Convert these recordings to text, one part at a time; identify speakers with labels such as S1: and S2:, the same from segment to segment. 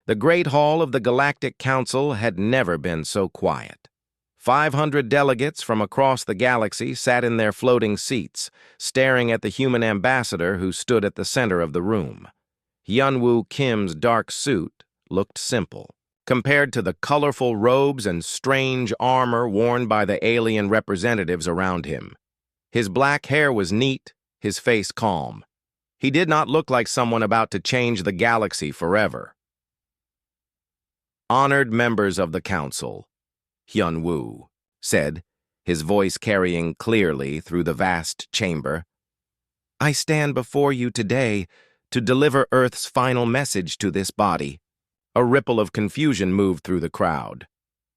S1: The Great Hall of the Galactic Council had never been so quiet. 500 delegates from across the galaxy sat in their floating seats, staring at the human ambassador who stood at the center of the room. Hyunwoo Kim's dark suit looked simple, compared to the colorful robes and strange armor worn by the alien representatives around him. His black hair was neat, his face calm. He did not look like someone about to change the galaxy forever. "Honored members of the Council," Hyunwoo said, his voice carrying clearly through the vast chamber. "I stand before you today to deliver Earth's final message to this body." A ripple of confusion moved through the crowd.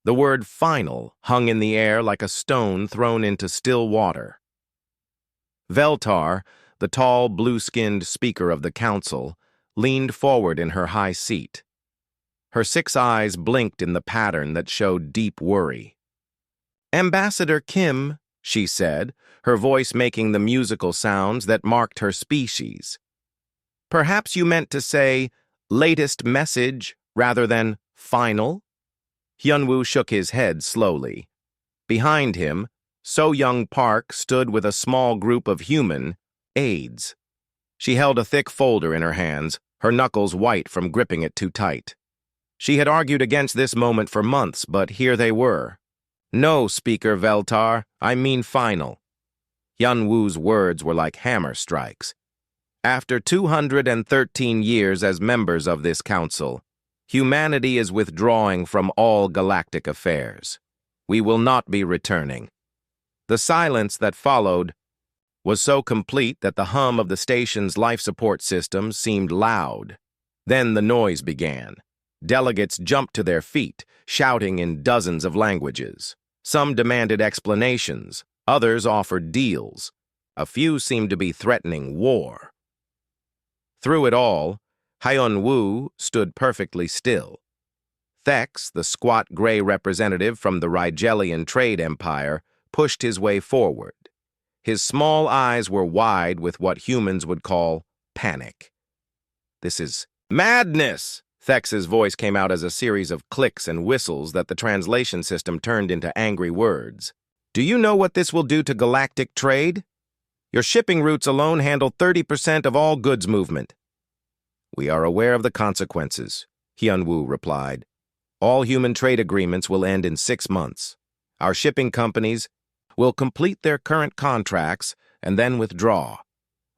S1: The word "final" hung in the air like a stone thrown into still water. Veltar, the tall, blue-skinned speaker of the council, leaned forward in her high seat. Her 6 eyes blinked in the pattern that showed deep worry. "Ambassador Kim," she said, her voice making the musical sounds that marked her species. "Perhaps you meant to say, 'latest message' rather than 'final'?" Hyunwoo shook his head slowly. Behind him, So-Young Park stood with a small group of human aides. She held a thick folder in her hands, her knuckles white from gripping it too tight. She had argued against this moment for months, but here they were. "No, Speaker Veltar, I mean final." Hyunwoo's words were like hammer strikes. "After 213 years as members of this council, humanity is withdrawing from all galactic affairs. We will not be returning." The silence that followed was so complete that the hum of the station's life support system seemed loud. Then the noise began. Delegates jumped to their feet, shouting in dozens of languages. Some demanded explanations, others offered deals. A few seemed to be threatening war. Through it all, Hyunwoo stood perfectly still. Thex, the squat gray representative from the Rigelian trade empire, pushed his way forward. His small eyes were wide with what humans would call panic. "This is madness!" Thex's voice came out as a series of clicks and whistles that the translation system turned into angry words. "Do you know what this will do to galactic trade? Your shipping routes alone handle 30% of all goods movement." "We are aware of the consequences," Hyunwoo replied. "All human trade agreements will end in 6 months. Our shipping companies will complete their current contracts and then withdraw.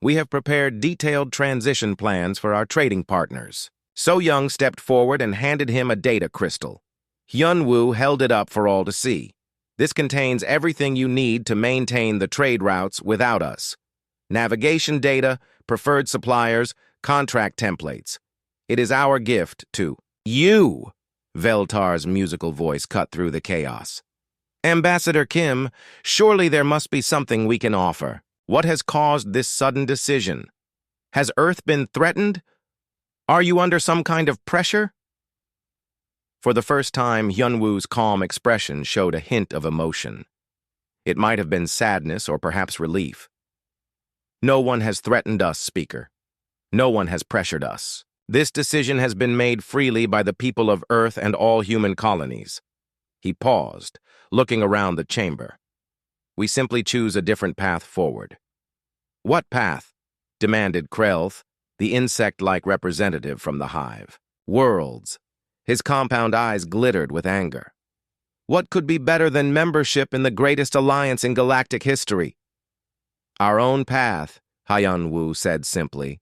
S1: We have prepared detailed transition plans for our trading partners." So-Young stepped forward and handed him a data crystal. Hyunwoo held it up for all to see. "This contains everything you need to maintain the trade routes without us. Navigation data, preferred suppliers, contract templates. It is our gift to you." Veltar's musical voice cut through the chaos. "Ambassador Kim, surely there must be something we can offer. What has caused this sudden decision? Has Earth been threatened? Are you under some kind of pressure?" For the first time, Hyunwoo's calm expression showed a hint of emotion. It might have been sadness or perhaps relief. "No one has threatened us, Speaker. No one has pressured us. This decision has been made freely by the people of Earth and all human colonies." He paused, looking around the chamber. "We simply choose a different path forward." "What path?" demanded Krelth, the insect-like representative from the hive. "Worlds." His compound eyes glittered with anger. "What could be better than membership in the greatest alliance in galactic history?" "Our own path," Hyunwoo said simply.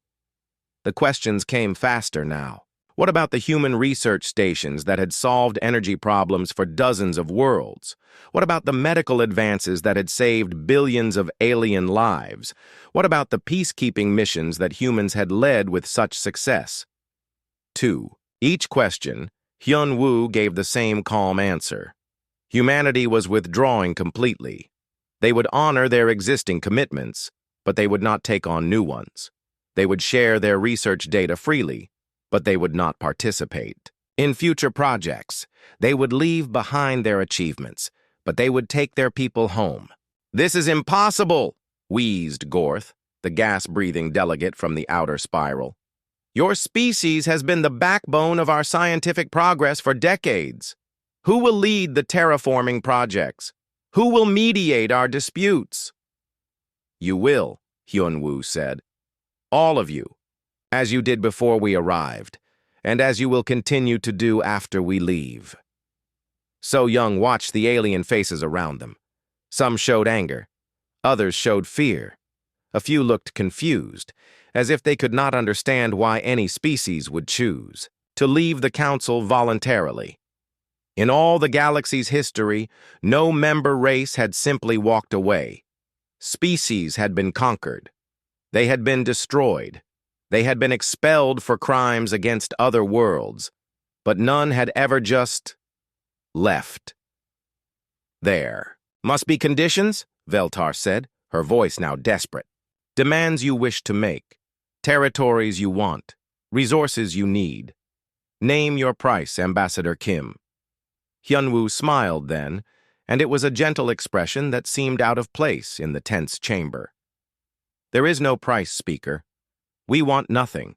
S1: The questions came faster now. What about the human research stations that had solved energy problems for dozens of worlds? What about the medical advances that had saved billions of alien lives? What about the peacekeeping missions that humans had led with such success? 2. Each question, Hyunwoo gave the same calm answer. Humanity was withdrawing completely. They would honor their existing commitments, but they would not take on new ones. They would share their research data freely, but they would not participate. In future projects, they would leave behind their achievements, but they would take their people home. "This is impossible," wheezed Gorth, the gas-breathing delegate from the outer spiral. Your species has been the backbone of our scientific progress for decades. Who will lead the terraforming projects? Who will mediate our disputes? You will, Hyun-woo said. All of you, as you did before we arrived, and as you will continue to do after we leave. So-young watched the alien faces around them. Some showed anger. Others showed fear. A few looked confused, as if they could not understand why any species would choose to leave the council voluntarily. In all the galaxy's history, no member race had simply walked away. Species had been conquered. They had been destroyed. They had been expelled for crimes against other worlds, but none had ever just left. There must be conditions, Veltar said, her voice now desperate. Demands you wish to make, territories you want, resources you need. Name your price, Ambassador Kim. Hyun-woo smiled then, and it was a gentle expression that seemed out of place in the tense chamber. There is no price, Speaker. We want nothing.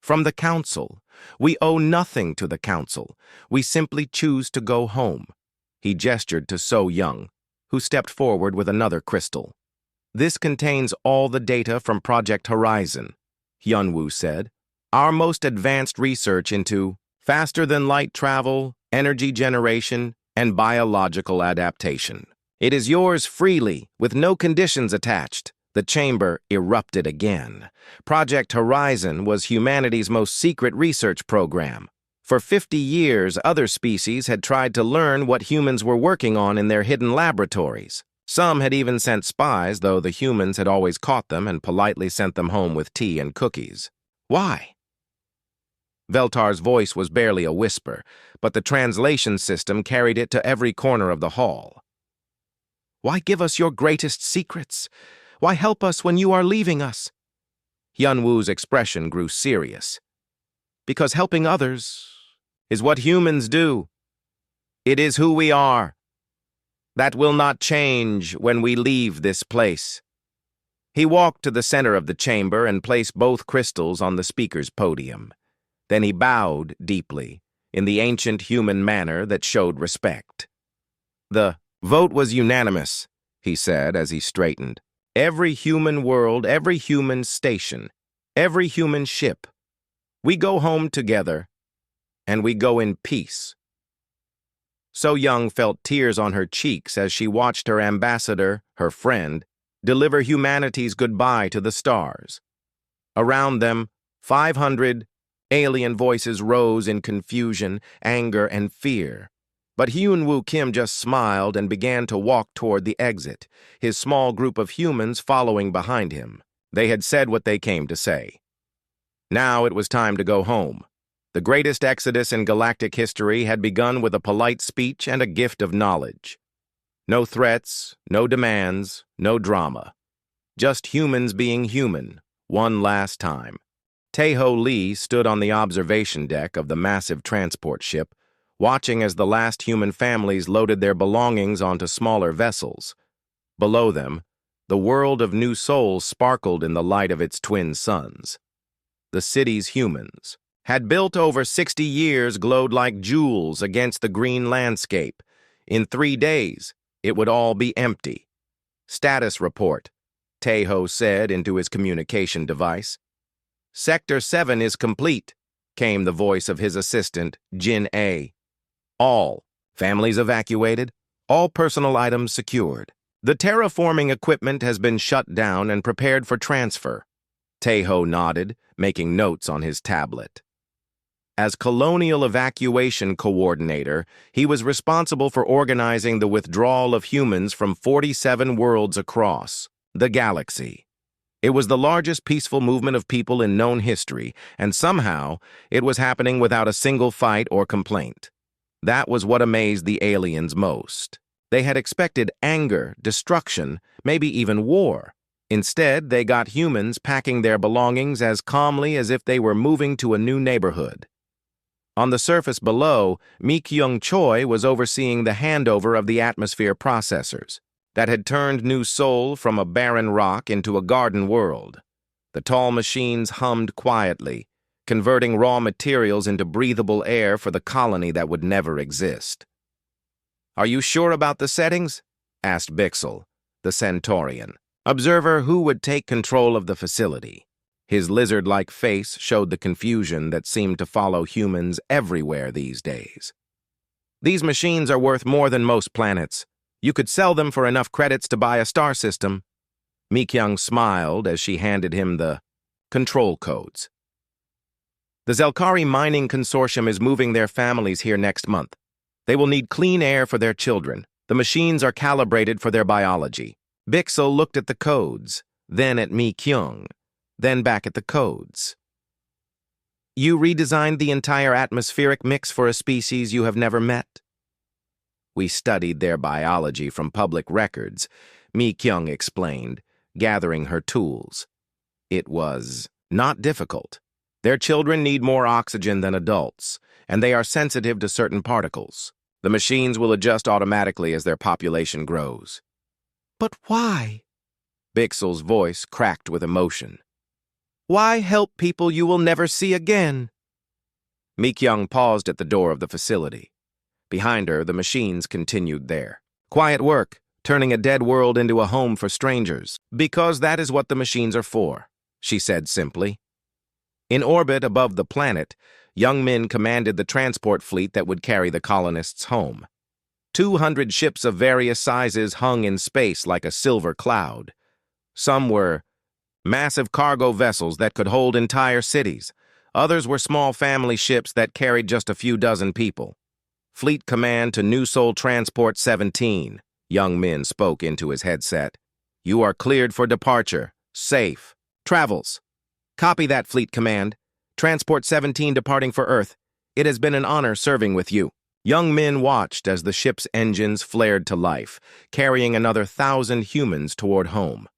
S1: From the Council, we owe nothing to the Council. We simply choose to go home. He gestured to So-young, who stepped forward with another crystal. This contains all the data from Project Horizon, Hyun-woo said. Our most advanced research into faster-than-light travel, energy generation, and biological adaptation. It is yours freely, with no conditions attached. The chamber erupted again. Project Horizon was humanity's most secret research program. For 50 years, other species had tried to learn what humans were working on in their hidden laboratories. Some had even sent spies, though the humans had always caught them and politely sent them home with tea and cookies. Why? Veltar's voice was barely a whisper, but the translation system carried it to every corner of the hall. Why give us your greatest secrets? Why help us when you are leaving us? Hyun-woo's expression grew serious. Because helping others is what humans do. It is who we are. That will not change when we leave this place. He walked to the center of the chamber and placed both crystals on the speaker's podium. Then he bowed deeply, in the ancient human manner that showed respect. The vote was unanimous, he said as he straightened. Every human world, every human station, every human ship. We go home together, and we go in peace. So-young felt tears on her cheeks as she watched her ambassador, her friend, deliver humanity's goodbye to the stars. Around them, 500 alien voices rose in confusion, anger, and fear. But Hyun-woo Kim just smiled and began to walk toward the exit, his small group of humans following behind him. They had said what they came to say. Now it was time to go home. The greatest exodus in galactic history had begun with a polite speech and a gift of knowledge. No threats, no demands, no drama. Just humans being human, one last time. Tae-ho Lee stood on the observation deck of the massive transport ship, watching as the last human families loaded their belongings onto smaller vessels. Below them, the world of New Seoul sparkled in the light of its twin suns. The city's humans had built over 60 years glowed like jewels against the green landscape. In 3 days, it would all be empty. Status report, Tae-ho said into his communication device. Sector 7 is complete, came the voice of his assistant, Jin-A. All families evacuated, all personal items secured. The terraforming equipment has been shut down and prepared for transfer. Tae-ho nodded, making notes on his tablet. As colonial evacuation coordinator, he was responsible for organizing the withdrawal of humans from 47 worlds across the galaxy. It was the largest peaceful movement of people in known history, and somehow it was happening without a single fight or complaint. That was what amazed the aliens most. They had expected anger, destruction, maybe even war. Instead, they got humans packing their belongings as calmly as if they were moving to a new neighborhood. On the surface below, Mi Kyung-choi was overseeing the handover of the atmosphere processors that had turned New Seoul from a barren rock into a garden world. The tall machines hummed quietly, converting raw materials into breathable air for the colony that would never exist. "Are you sure about the settings?" asked Bixel, the Centaurian, observer who would take control of the facility. His lizard-like face showed the confusion that seemed to follow humans everywhere these days. "These machines are worth more than most planets. You could sell them for enough credits to buy a star system." Mi-kyung smiled as she handed him the control codes. "The Zelkari Mining Consortium is moving their families here next month. They will need clean air for their children. The machines are calibrated for their biology." Bixel looked at the codes, then at Mi-kyung, then back at the codes. "You redesigned the entire atmospheric mix for a species you have never met?" "We studied their biology from public records," Mi-kyung explained, gathering her tools. "It was not difficult. Their children need more oxygen than adults, and they are sensitive to certain particles. The machines will adjust automatically as their population grows." "But why?" Bixel's voice cracked with emotion. "Why help people you will never see again?" Mi-kyung paused at the door of the facility. Behind her, the machines continued there. "Quiet work, turning a dead world into a home for strangers, because that is what the machines are for," she said simply. In orbit above the planet, Young Min commanded the transport fleet that would carry the colonists home. 200 ships of various sizes hung in space like a silver cloud. Some were massive cargo vessels that could hold entire cities. Others were small family ships that carried just a few dozen people. "Fleet Command to New Seoul Transport 17, Young Min spoke into his headset. "You are cleared for departure. Safe. Travels." "Copy that, Fleet Command. Transport 17 departing for Earth. It has been an honor serving with you." Young Min watched as the ship's engines flared to life, carrying another 1,000 humans toward home.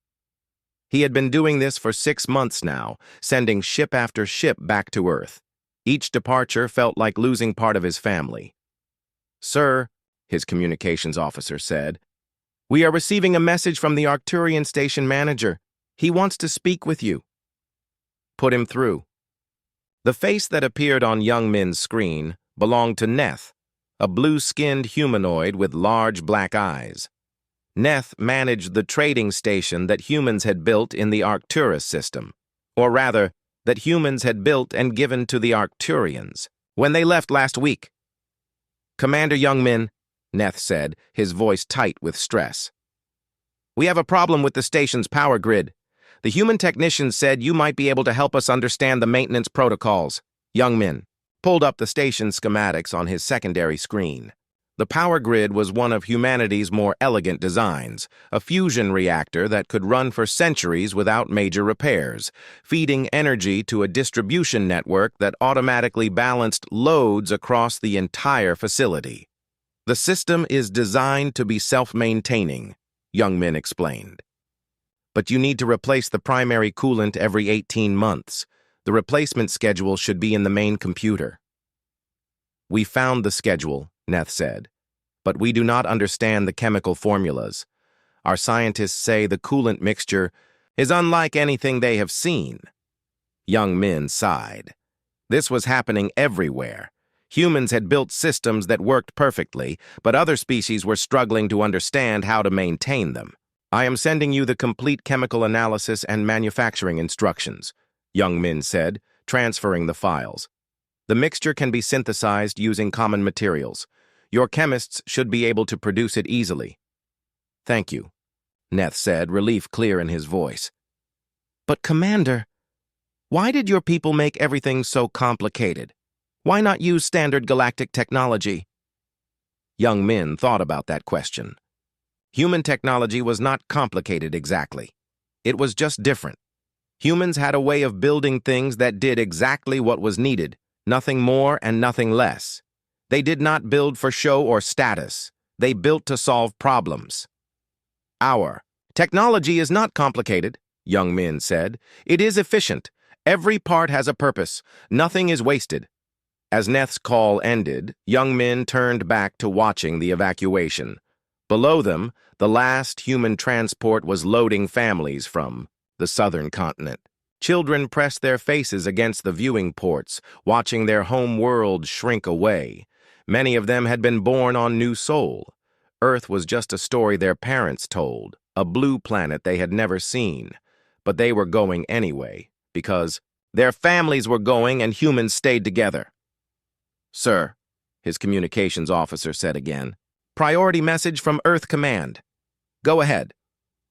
S1: He had been doing this for 6 months now, sending ship after ship back to Earth. Each departure felt like losing part of his family. "Sir," his communications officer said, "we are receiving a message from the Arcturian station manager. He wants to speak with you." "Put him through." The face that appeared on Young Min's screen belonged to Neth, a blue-skinned humanoid with large black eyes. Neth managed the trading station that humans had built in the Arcturus system, or rather, that humans had built and given to the Arcturians when they left last week. "Commander Young Min," Neth said, his voice tight with stress. "We have a problem with the station's power grid. The human technicians said you might be able to help us understand the maintenance protocols." Young Min pulled up the station schematics on his secondary screen. The power grid was one of humanity's more elegant designs, a fusion reactor that could run for centuries without major repairs, feeding energy to a distribution network that automatically balanced loads across the entire facility. "The system is designed to be self-maintaining," Young Min explained. "But you need to replace the primary coolant every 18 months. The replacement schedule should be in the main computer." "We found the schedule," Neth said, "but we do not understand the chemical formulas. Our scientists say the coolant mixture is unlike anything they have seen." Young Min sighed. This was happening everywhere. Humans had built systems that worked perfectly, but other species were struggling to understand how to maintain them. "I am sending you the complete chemical analysis and manufacturing instructions," Young Min said, transferring the files. "The mixture can be synthesized using common materials. Your chemists should be able to produce it easily." "Thank you," Neth said, relief clear in his voice. "But Commander, why did your people make everything so complicated? Why not use standard galactic technology?" Young Min thought about that question. Human technology was not complicated exactly. It was just different. Humans had a way of building things that did exactly what was needed, nothing more and nothing less. They did not build for show or status. They built to solve problems. "Our technology is not complicated," Young Min said. "It is efficient. Every part has a purpose. Nothing is wasted." As Neth's call ended, Young Min turned back to watching the evacuation. Below them, the last human transport was loading families from the southern continent. Children pressed their faces against the viewing ports, watching their home world shrink away. Many of them had been born on New Sol. Earth was just a story their parents told, a blue planet they had never seen. But they were going anyway, because their families were going and humans stayed together. "Sir," his communications officer said again, "priority message from Earth Command. Go ahead.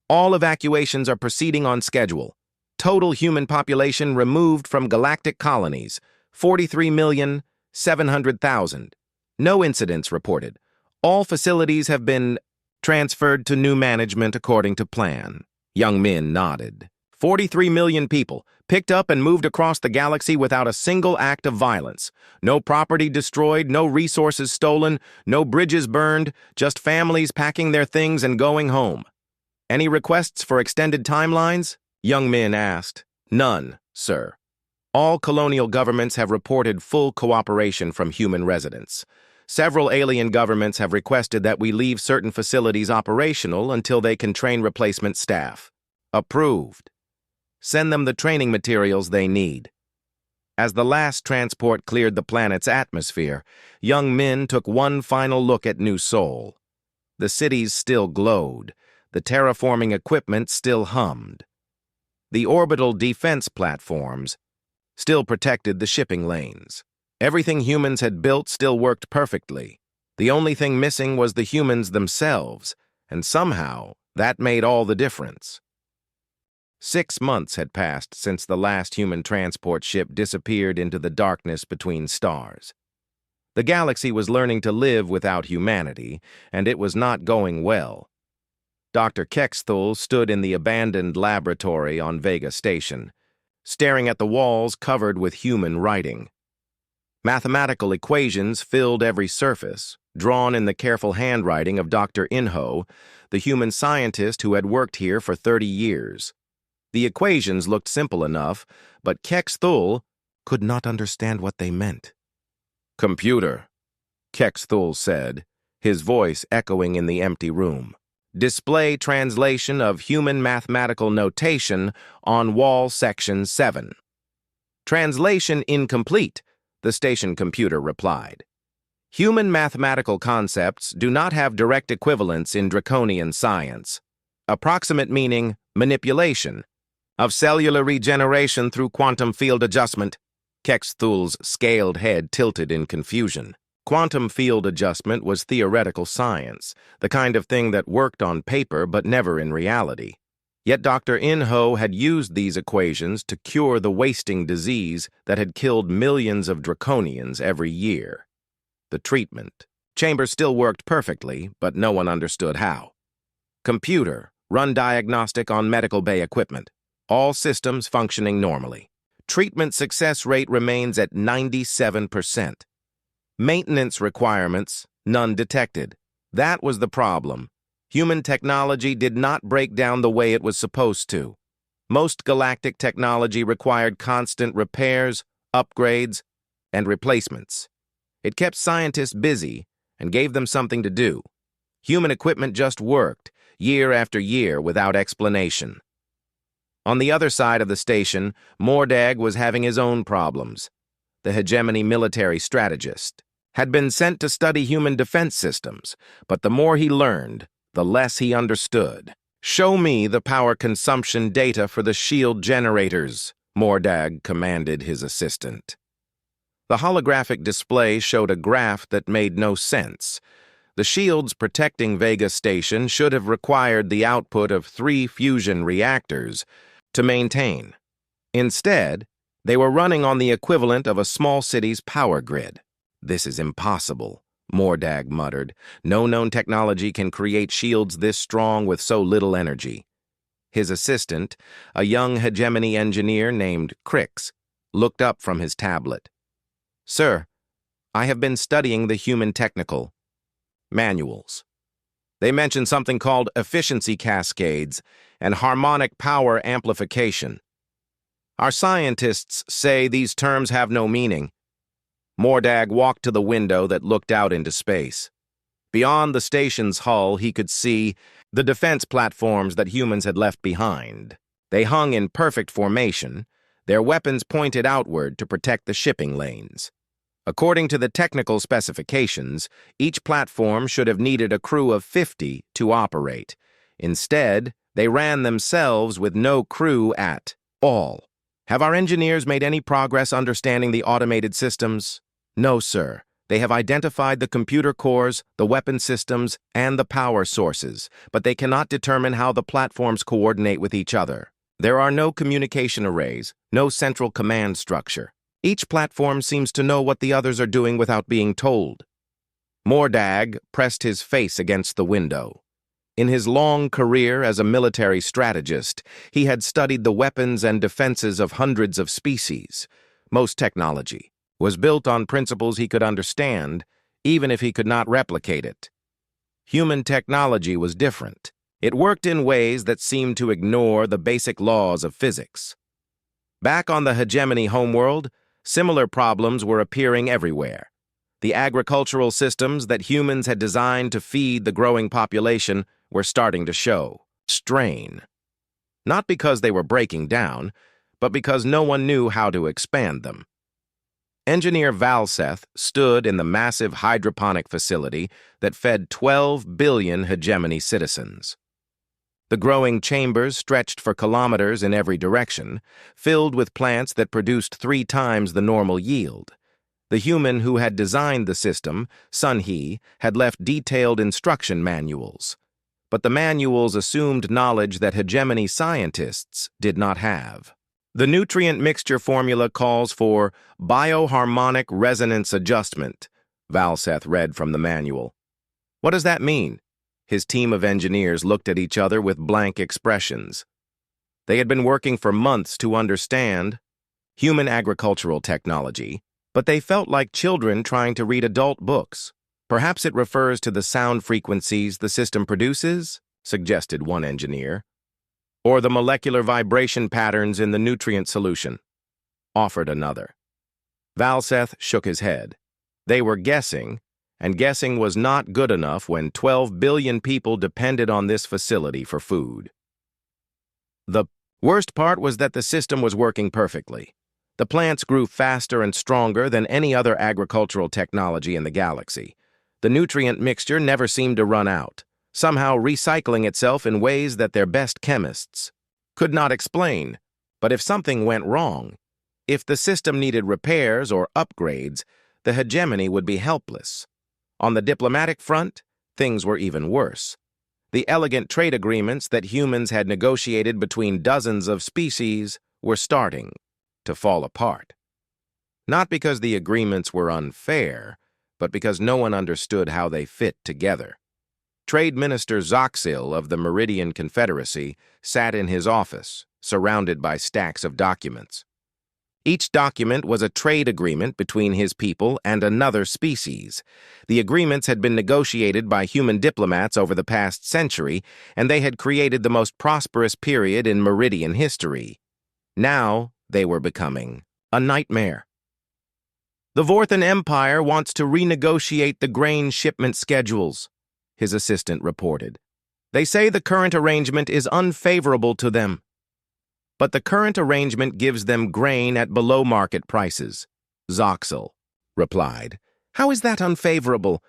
S1: All evacuations are proceeding on schedule. Total human population removed from galactic colonies, 43,700,000. No incidents reported. All facilities have been transferred to new management according to plan." Young Min nodded. 43 million people, picked up and moved across the galaxy without a single act of violence. No property destroyed, no resources stolen, no bridges burned, just families packing their things and going home. "Any requests for extended timelines?" Young Min asked. "None, sir. All colonial governments have reported full cooperation from human residents. Several alien governments have requested that we leave certain facilities operational until they can train replacement staff. Approved. Send them the training materials they need." As the last transport cleared the planet's atmosphere, Young Min took one final look at New Sol. The cities still glowed. The terraforming equipment still hummed. The orbital defense platforms still protected the shipping lanes. Everything humans had built still worked perfectly. The only thing missing was the humans themselves, and somehow that made all the difference. 6 months had passed since the last human transport ship disappeared into the darkness between stars. The galaxy was learning to live without humanity, and it was not going well. Dr. Kexthul stood in the abandoned laboratory on Vega Station, staring at the walls covered with human writing. Mathematical equations filled every surface, drawn in the careful handwriting of Dr. Inho, the human scientist who had worked here for 30 years. The equations looked simple enough, but Kexthul could not understand what they meant. "Computer," Kexthul said, his voice echoing in the empty room. "Display translation of human mathematical notation on wall section 7. "Translation incomplete," the station computer replied. "Human mathematical concepts do not have direct equivalents in draconian science. Approximate meaning, manipulation. Of cellular regeneration through quantum field adjustment." Kexthul's scaled head tilted in confusion. Quantum field adjustment was theoretical science, the kind of thing that worked on paper but never in reality. Yet Dr. Inho had used these equations to cure the wasting disease that had killed millions of draconians every year. The treatment chamber still worked perfectly, but no one understood how. "Computer, run diagnostic on medical bay equipment. All systems functioning normally. Treatment success rate remains at 97%. Maintenance requirements, none detected. That was the problem. Human technology did not break down the way it was supposed to. Most galactic technology required constant repairs, upgrades, and replacements. It kept scientists busy and gave them something to do. Human equipment just worked, year after year, without explanation. On the other side of the station, Mordag was having his own problems. The hegemony military strategist had been sent to study human defense systems, but the more he learned, the less he understood. "Show me the power consumption data for the shield generators," Mordag commanded his assistant. The holographic display showed a graph that made no sense. The shields protecting Vega Station should have required the output of 3 fusion reactors to maintain. Instead, they were running on the equivalent of a small city's power grid. "This is impossible," Mordag muttered. "No known technology can create shields this strong with so little energy." His assistant, a young hegemony engineer named Crix, looked up from his tablet. "Sir, I have been studying the human technical manuals. They mention something called efficiency cascades and harmonic power amplification. Our scientists say these terms have no meaning." Mordag walked to the window that looked out into space. Beyond the station's hull, he could see the defense platforms that humans had left behind. They hung in perfect formation, their weapons pointed outward to protect the shipping lanes. According to the technical specifications, each platform should have needed a crew of 50 to operate. Instead, they ran themselves with no crew at all. Have our engineers made any progress understanding the automated systems? No, sir. They have identified the computer cores, the weapon systems, and the power sources, but they cannot determine how the platforms coordinate with each other. There are no communication arrays, no central command structure. Each platform seems to know what the others are doing without being told. Mordag pressed his face against the window. In his long career as a military strategist, he had studied the weapons and defenses of hundreds of species. Most technology was built on principles he could understand, even if he could not replicate it. Human technology was different. It worked in ways that seemed to ignore the basic laws of physics. Back on the hegemony homeworld, similar problems were appearing everywhere. The agricultural systems that humans had designed to feed the growing population were starting to show strain. Not because they were breaking down, but because no one knew how to expand them. Engineer Valseth stood in the massive hydroponic facility that fed 12 billion hegemony citizens. The growing chambers stretched for kilometers in every direction, filled with plants that produced 3 times the normal yield. The human who had designed the system, Sun He, had left detailed instruction manuals. But the manuals assumed knowledge that hegemony scientists did not have. The nutrient mixture formula calls for bioharmonic resonance adjustment, Valseth read from the manual. What does that mean? His team of engineers looked at each other with blank expressions. They had been working for months to understand human agricultural technology, but they felt like children trying to read adult books. Perhaps it refers to the sound frequencies the system produces, suggested one engineer. Or the molecular vibration patterns in the nutrient solution, offered another. Valseth shook his head. They were guessing, and guessing was not good enough when 12 billion people depended on this facility for food. The worst part was that the system was working perfectly. The plants grew faster and stronger than any other agricultural technology in the galaxy. The nutrient mixture never seemed to run out, somehow recycling itself in ways that their best chemists could not explain. But if something went wrong, if the system needed repairs or upgrades, the hegemony would be helpless. On the diplomatic front, things were even worse. The elegant trade agreements that humans had negotiated between dozens of species were starting to fall apart. Not because the agreements were unfair, but because no one understood how they fit together. Trade Minister Zoxil of the Meridian Confederacy sat in his office, surrounded by stacks of documents. Each document was a trade agreement between his people and another species. The agreements had been negotiated by human diplomats over the past century, and they had created the most prosperous period in Meridian history. Now they were becoming a nightmare. The Vorthan Empire wants to renegotiate the grain shipment schedules, his assistant reported. They say the current arrangement is unfavorable to them. But the current arrangement gives them grain at below-market prices, Zoxil replied. How is that unfavorable?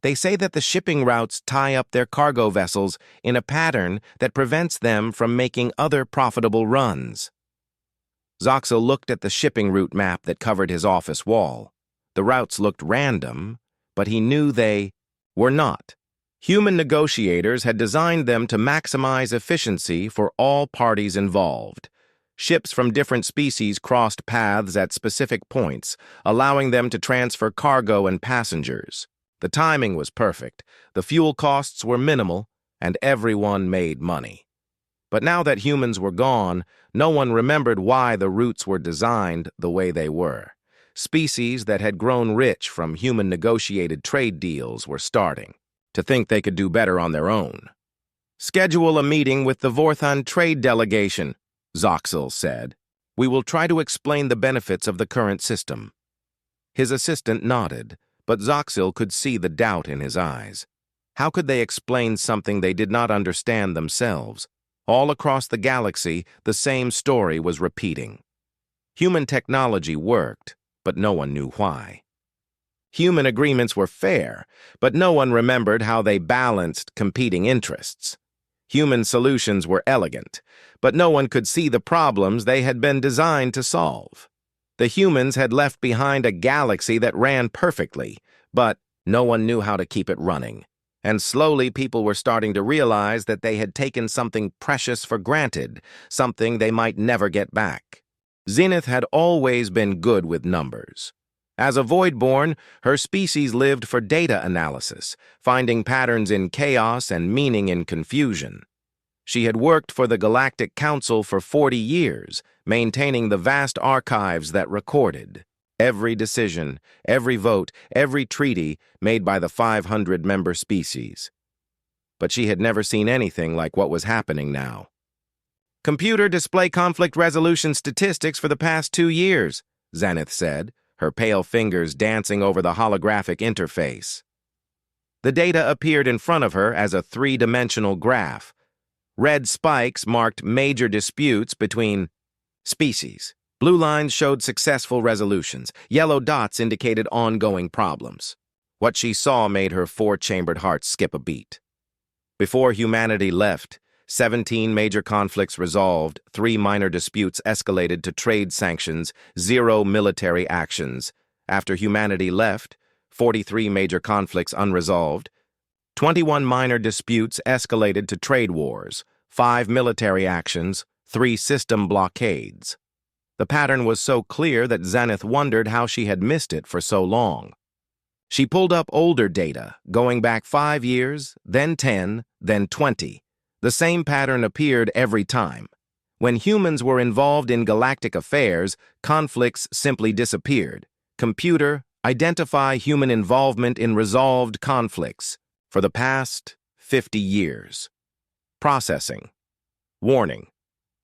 S1: They say that the shipping routes tie up their cargo vessels in a pattern that prevents them from making other profitable runs. Zoxil looked at the shipping route map that covered his office wall. The routes looked random, but he knew they were not. Human negotiators had designed them to maximize efficiency for all parties involved. Ships from different species crossed paths at specific points, allowing them to transfer cargo and passengers. The timing was perfect, the fuel costs were minimal, and everyone made money. But now that humans were gone, no one remembered why the routes were designed the way they were. Species that had grown rich from human-negotiated trade deals were starting to think they could do better on their own. Schedule a meeting with the Vorthan trade delegation, Zoxil said. We will try to explain the benefits of the current system. His assistant nodded, but Zoxil could see the doubt in his eyes. How could they explain something they did not understand themselves? All across the galaxy, the same story was repeating. Human technology worked, but no one knew why. Human agreements were fair, but no one remembered how they balanced competing interests. Human solutions were elegant, but no one could see the problems they had been designed to solve. The humans had left behind a galaxy that ran perfectly, but no one knew how to keep it running. And slowly people were starting to realize that they had taken something precious for granted, something they might never get back. Zenith had always been good with numbers. As a Voidborn, her species lived for data analysis, finding patterns in chaos and meaning in confusion. She had worked for the Galactic Council for 40 years, maintaining the vast archives that recorded every decision, every vote, every treaty made by the 500-member species. But she had never seen anything like what was happening now. "Computer, display conflict resolution statistics for the past 2 years, Zenith said, her pale fingers dancing over the holographic interface. The data appeared in front of her as a 3-dimensional graph. Red spikes marked major disputes between species. Blue lines showed successful resolutions. Yellow dots indicated ongoing problems. What she saw made her 4-chambered heart skip a beat. Before humanity left, 17 major conflicts resolved, 3 minor disputes escalated to trade sanctions, 0 military actions. After humanity left, 43 major conflicts unresolved, 21 minor disputes escalated to trade wars, 5 military actions, 3 system blockades. The pattern was so clear that Zenith wondered how she had missed it for so long. She pulled up older data, going back 5 years, then 10, then 20. The same pattern appeared every time. When humans were involved in galactic affairs, conflicts simply disappeared. Computer, identify human involvement in resolved conflicts for the past 50 years. Processing. Warning.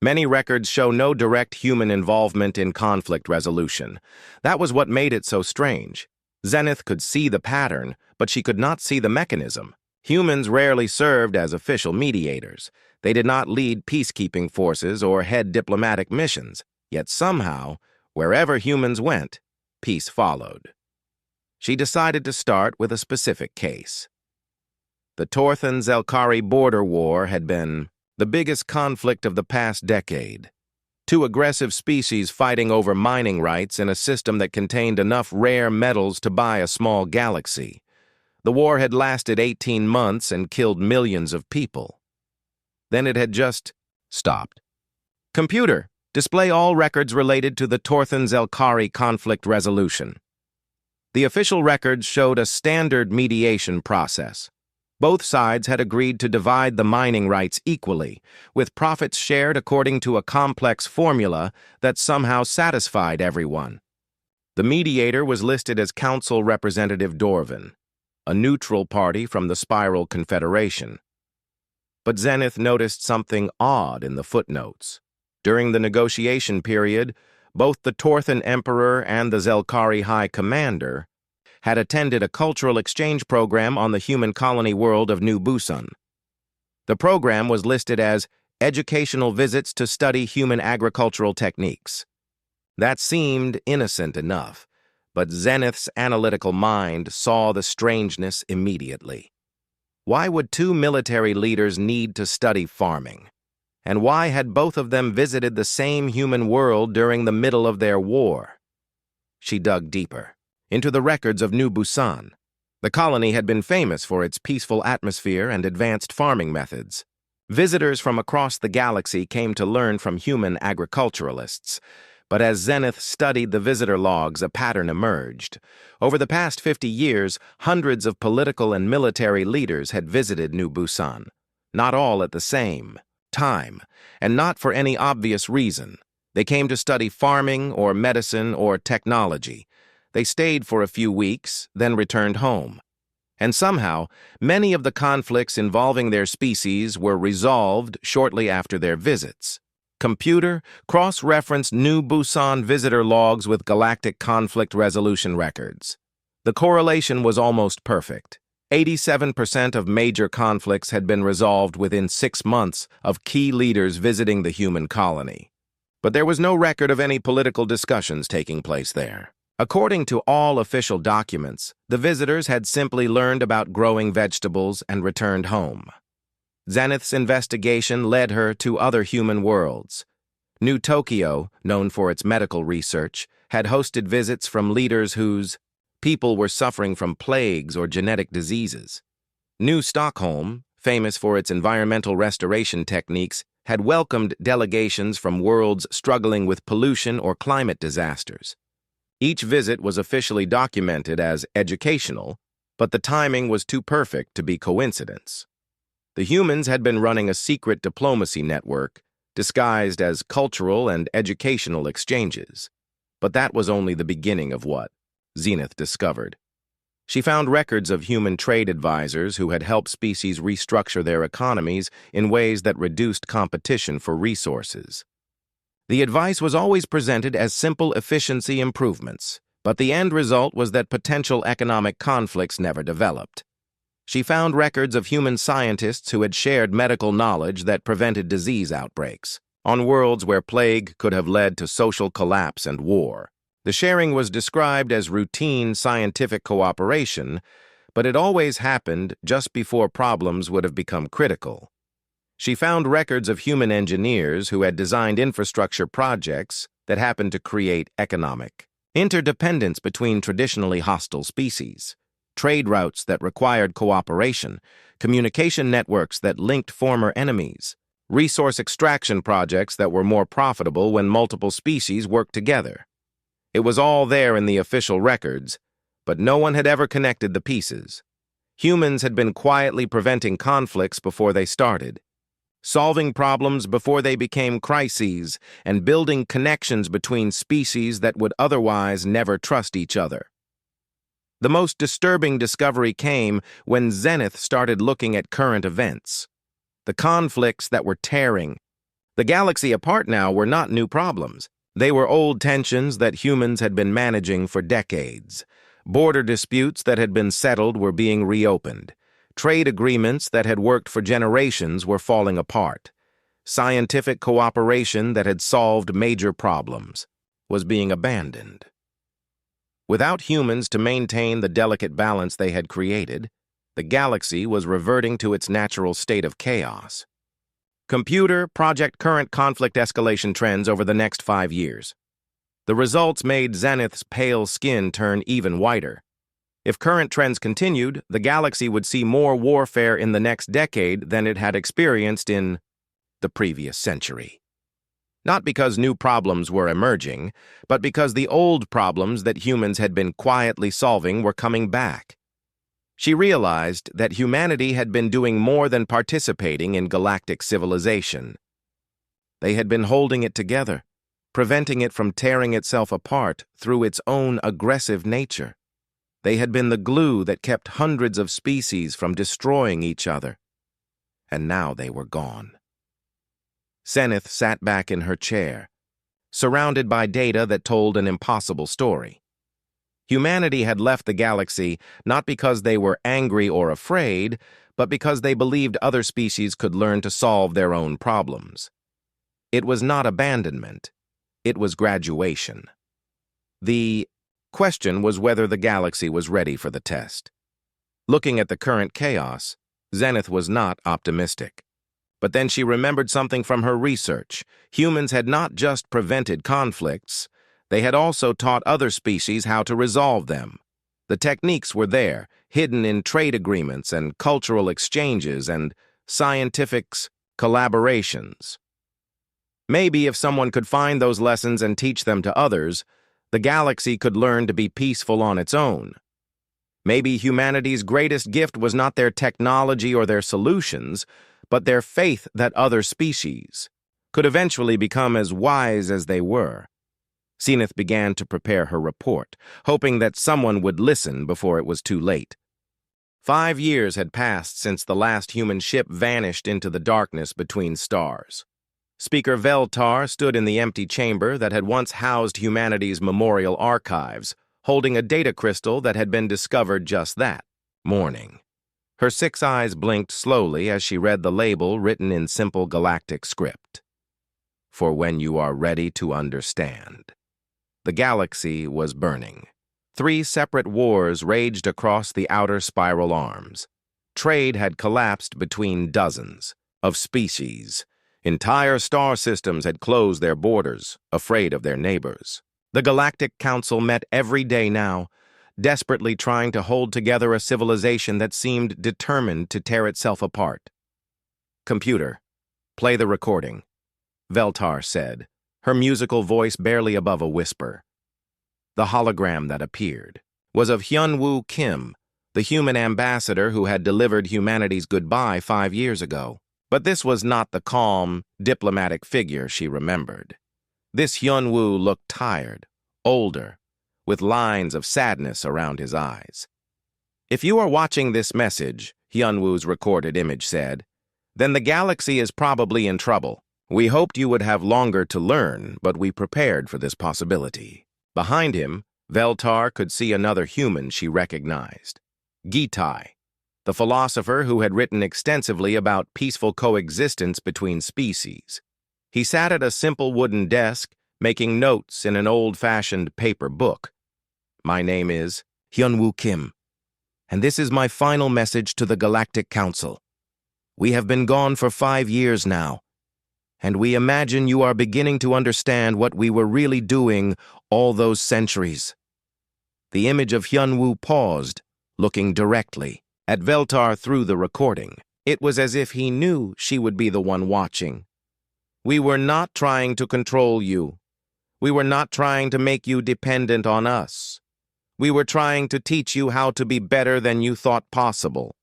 S1: Many records show no direct human involvement in conflict resolution. That was what made it so strange. Zenith could see the pattern, but she could not see the mechanism. Humans rarely served as official mediators. They did not lead peacekeeping forces or head diplomatic missions. Yet somehow, wherever humans went, peace followed. She decided to start with a specific case. The Torthan-Zelkari border war had been the biggest conflict of the past decade. 2 aggressive species fighting over mining rights in a system that contained enough rare metals to buy a small galaxy. The war had lasted 18 months and killed millions of people. Then it had just stopped. Computer, display all records related to the Torthan-Zelkari conflict resolution. The official records showed a standard mediation process. Both sides had agreed to divide the mining rights equally, with profits shared according to a complex formula that somehow satisfied everyone. The mediator was listed as Council Representative Dorvan, a neutral party from the Spiral Confederation. But Zenith noticed something odd in the footnotes. During the negotiation period, both the Torthan Emperor and the Zelkari High Commander had attended a cultural exchange program on the human colony world of New Busan. The program was listed as educational visits to study human agricultural techniques. That seemed innocent enough, but Zenith's analytical mind saw the strangeness immediately. Why would 2 military leaders need to study farming? And why had both of them visited the same human world during the middle of their war? She dug deeper, into the records of New Busan. The colony had been famous for its peaceful atmosphere and advanced farming methods. Visitors from across the galaxy came to learn from human agriculturalists. But as Zenith studied the visitor logs, a pattern emerged. Over the past 50 years, hundreds of political and military leaders had visited New Busan. Not all at the same time, and not for any obvious reason. They came to study farming or medicine or technology. They stayed for a few weeks, then returned home. And somehow, many of the conflicts involving their species were resolved shortly after their visits. Computer, cross-reference New Busan visitor logs with galactic conflict resolution records. The correlation was almost perfect. 87% of major conflicts had been resolved within 6 months of key leaders visiting the human colony. But there was no record of any political discussions taking place there. According to all official documents, the visitors had simply learned about growing vegetables and returned home. Zenith's investigation led her to other human worlds. New Tokyo, known for its medical research, had hosted visits from leaders whose people were suffering from plagues or genetic diseases. New Stockholm, famous for its environmental restoration techniques, had welcomed delegations from worlds struggling with pollution or climate disasters. Each visit was officially documented as educational, but the timing was too perfect to be coincidence. The humans had been running a secret diplomacy network disguised as cultural and educational exchanges. But that was only the beginning of what Zenith discovered. She found records of human trade advisors who had helped species restructure their economies in ways that reduced competition for resources. The advice was always presented as simple efficiency improvements, but the end result was that potential economic conflicts never developed. She found records of human scientists who had shared medical knowledge that prevented disease outbreaks, on worlds where plague could have led to social collapse and war. The sharing was described as routine scientific cooperation, but it always happened just before problems would have become critical. She found records of human engineers who had designed infrastructure projects that happened to create economic interdependence between traditionally hostile species, trade routes that required cooperation, communication networks that linked former enemies, resource extraction projects that were more profitable when multiple species worked together. It was all there in the official records, but no one had ever connected the pieces. Humans had been quietly preventing conflicts before they started, solving problems before they became crises, and building connections between species that would otherwise never trust each other. The most disturbing discovery came when Zenith started looking at current events. The conflicts that were tearing the galaxy apart now were not new problems. They were old tensions that humans had been managing for decades. Border disputes that had been settled were being reopened. Trade agreements that had worked for generations were falling apart. Scientific cooperation that had solved major problems was being abandoned. Without humans to maintain the delicate balance they had created, the galaxy was reverting to its natural state of chaos. Computer, project current conflict escalation trends over the next 5 years. The results made Zenith's pale skin turn even whiter. If current trends continued, the galaxy would see more warfare in the next decade than it had experienced in the previous century. Not because new problems were emerging, but because the old problems that humans had been quietly solving were coming back. She realized that humanity had been doing more than participating in galactic civilization. They had been holding it together, preventing it from tearing itself apart through its own aggressive nature. They had been the glue that kept hundreds of species from destroying each other. And now they were gone. Zenith sat back in her chair, surrounded by data that told an impossible story. Humanity had left the galaxy not because they were angry or afraid, but because they believed other species could learn to solve their own problems. It was not abandonment. It was graduation. The question was whether the galaxy was ready for the test. Looking at the current chaos, Zenith was not optimistic. But then she remembered something from her research. Humans had not just prevented conflicts, they had also taught other species how to resolve them. The techniques were there, hidden in trade agreements and cultural exchanges and scientific collaborations. Maybe if someone could find those lessons and teach them to others, the galaxy could learn to be peaceful on its own. Maybe humanity's greatest gift was not their technology or their solutions, but their faith that other species could eventually become as wise as they were. Zenith began to prepare her report, hoping that someone would listen before it was too late. 5 years had passed since the last human ship vanished into the darkness between stars. Speaker Veltar stood in the empty chamber that had once housed humanity's memorial archives, holding a data crystal that had been discovered just that morning. Her 6 eyes blinked slowly as she read the label written in simple galactic script. for when you are ready to understand. The galaxy was burning. 3 separate wars raged across the outer spiral arms. Trade had collapsed between dozens of species. Entire star systems had closed their borders, afraid of their neighbors. The Galactic Council met every day now, desperately trying to hold together a civilization that seemed determined to tear itself apart. "Computer, play the recording," Veltar said, her musical voice barely above a whisper. The hologram that appeared was of Hyun-Woo Kim, the human ambassador who had delivered humanity's goodbye 5 years ago. But this was not the calm, diplomatic figure she remembered. This Hyun-Woo looked tired, older, with lines of sadness around his eyes. "If you are watching this message," Hyun-Woo's recorded image said, "then the galaxy is probably in trouble. We hoped you would have longer to learn, but we prepared for this possibility." Behind him, Veltar could see another human she recognized. Gitai, the philosopher who had written extensively about peaceful coexistence between species. He sat at a simple wooden desk, making notes in an old-fashioned paper book. "My name is Hyun-Woo Kim, and this is my final message to the Galactic Council. We have been gone for 5 years now, and we imagine you are beginning to understand what we were really doing all those centuries." The image of Hyun-Woo paused, looking directly at Veltar through the recording. It was as if he knew she would be the one watching. "We were not trying to control you. We were not trying to make you dependent on us. We were trying to teach you how to be better than you thought possible."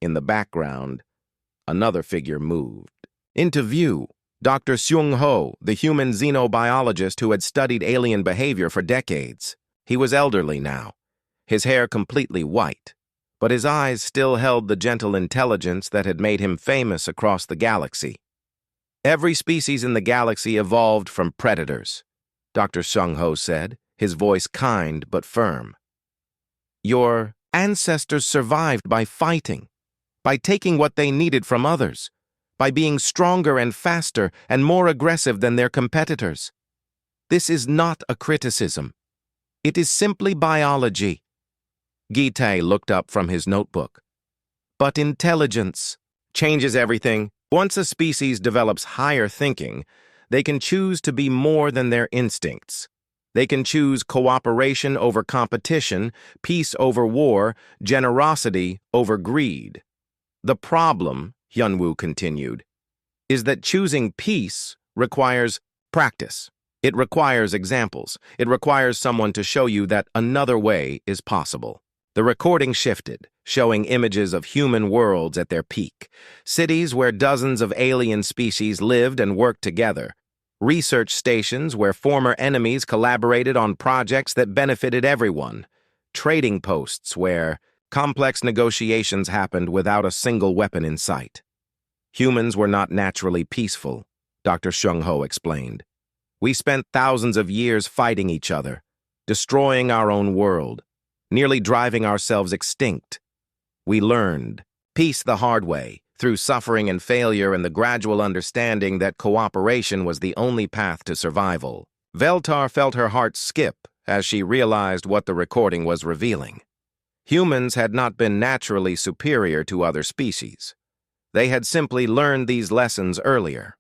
S1: In the background, another figure moved. Into view, Dr. Seung-ho, the human xenobiologist who had studied alien behavior for decades. He was elderly now, his hair completely white, but his eyes still held the gentle intelligence that had made him famous across the galaxy. "Every species in the galaxy evolved from predators," Dr. Seung-ho said, his voice kind but firm. "Your ancestors survived by fighting, by taking what they needed from others, by being stronger and faster and more aggressive than their competitors. This is not a criticism. It is simply biology." Gitai looked up from his notebook. "But intelligence changes everything. Once a species develops higher thinking, they can choose to be more than their instincts. They can choose cooperation over competition, peace over war, generosity over greed. The problem," Hyun-Woo continued, "is that choosing peace requires practice. It requires examples. It requires someone to show you that another way is possible." The recording shifted, showing images of human worlds at their peak, cities where dozens of alien species lived and worked together, research stations where former enemies collaborated on projects that benefited everyone, trading posts where complex negotiations happened without a single weapon in sight. "Humans were not naturally peaceful," Dr. Seung-ho explained. "We spent thousands of years fighting each other, destroying our own world, nearly driving ourselves extinct. We learned peace the hard way, through suffering and failure and the gradual understanding that cooperation was the only path to survival." Veltar felt her heart skip as she realized what the recording was revealing. Humans had not been naturally superior to other species. They had simply learned these lessons earlier.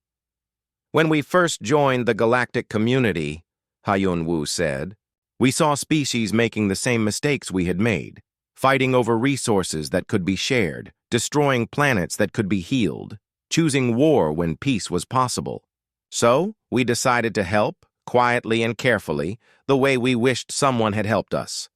S1: "When we first joined the galactic community," Hyun-Woo said, "we saw species making the same mistakes we had made, fighting over resources that could be shared, destroying planets that could be healed, choosing war when peace was possible. So, we decided to help, quietly and carefully, the way we wished someone had helped us."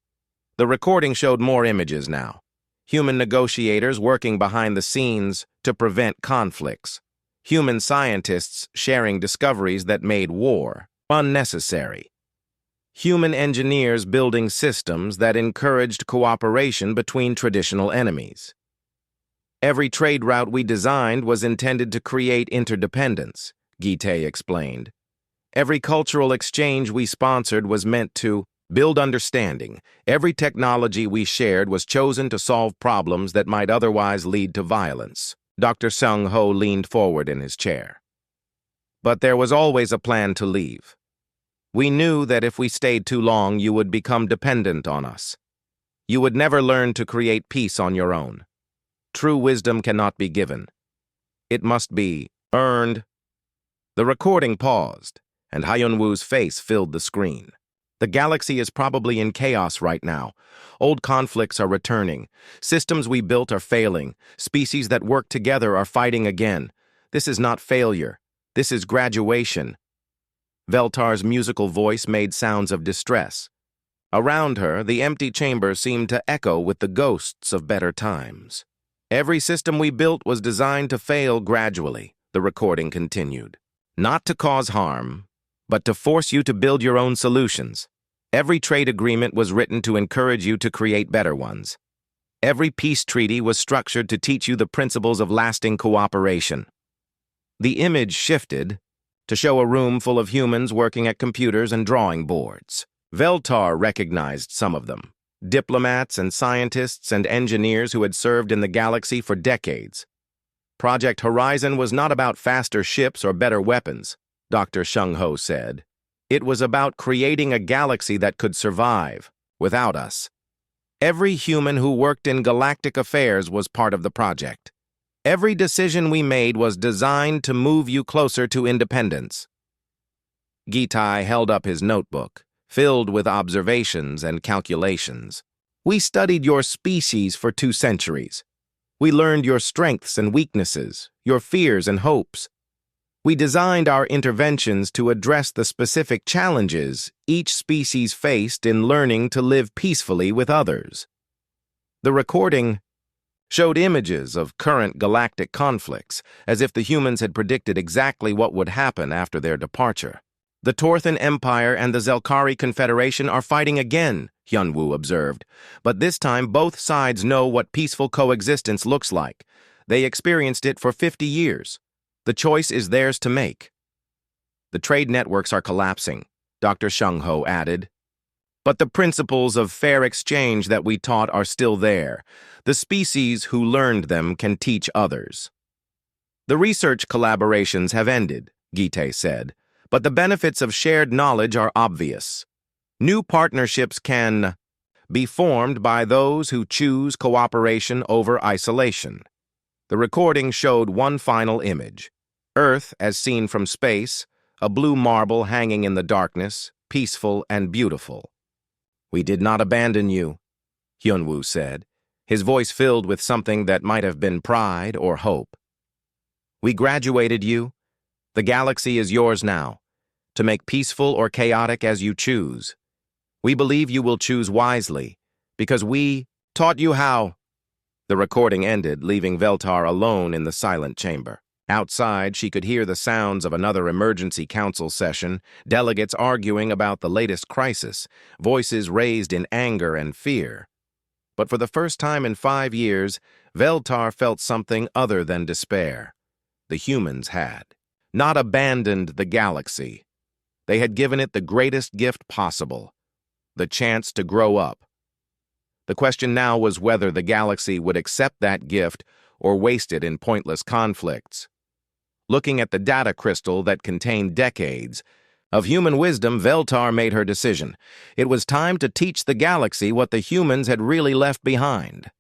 S1: The recording showed more images now. Human negotiators working behind the scenes to prevent conflicts. Human scientists sharing discoveries that made war unnecessary. Human engineers building systems that encouraged cooperation between traditional enemies. "Every trade route we designed was intended to create interdependence," Gitai explained. "Every cultural exchange we sponsored was meant to build understanding. Every technology we shared was chosen to solve problems that might otherwise lead to violence." Dr. Seung-ho leaned forward in his chair. But there was always a plan to leave. We knew that if we stayed too long, you would become dependent on us. You would never learn to create peace on your own. True wisdom cannot be given. It must be earned. The recording paused, and Hyunwoo's face filled the screen. The galaxy is probably in chaos right now. Old conflicts are returning. Systems we built are failing. Species that work together are fighting again. This is not failure. This is graduation. Veltar's musical voice made sounds of distress. Around her, the empty chamber seemed to echo with the ghosts of better times. Every system we built was designed to fail gradually, the recording continued. Not to cause harm, but to force you to build your own solutions. Every trade agreement was written to encourage you to create better ones. Every peace treaty was structured to teach you the principles of lasting cooperation. The image shifted to show a room full of humans working at computers and drawing boards. Veltar recognized some of them. Diplomats and scientists and engineers who had served in the galaxy for decades. Project Horizon was not about faster ships or better weapons, Dr. Shung-ho said. It was about creating a galaxy that could survive without us. Every human who worked in galactic affairs was part of the project. Every decision we made was designed to move you closer to independence. Gitai held up his notebook, filled with observations and calculations. We studied your species for 2 centuries. We learned your strengths and weaknesses, your fears and hopes. We designed our interventions to address the specific challenges each species faced in learning to live peacefully with others. The recording showed images of current galactic conflicts, as if the humans had predicted exactly what would happen after their departure. The Torthan Empire and the Zelkari Confederation are fighting again, Hyunwoo observed. But this time both sides know what peaceful coexistence looks like. They experienced it for 50 years. The choice is theirs to make. The trade networks are collapsing, Dr. Shung-ho added. But the principles of fair exchange that we taught are still there. The species who learned them can teach others. The research collaborations have ended, Gite said, but the benefits of shared knowledge are obvious. New partnerships can be formed by those who choose cooperation over isolation. The recording showed one final image. Earth, as seen from space, a blue marble hanging in the darkness, peaceful and beautiful. We did not abandon you, Hyunwoo said, his voice filled with something that might have been pride or hope. We graduated you. The galaxy is yours now, to make peaceful or chaotic as you choose. We believe you will choose wisely, because we taught you how. The recording ended, leaving Veltar alone in the silent chamber. Outside, she could hear the sounds of another emergency council session, delegates arguing about the latest crisis, voices raised in anger and fear. But for the first time in 5 years, Veltar felt something other than despair. The humans had not abandoned the galaxy. They had given it the greatest gift possible, the chance to grow up. The question now was whether the galaxy would accept that gift or waste it in pointless conflicts. Looking at the data crystal that contained decades of human wisdom, Veltar made her decision. It was time to teach the galaxy what the humans had really left behind.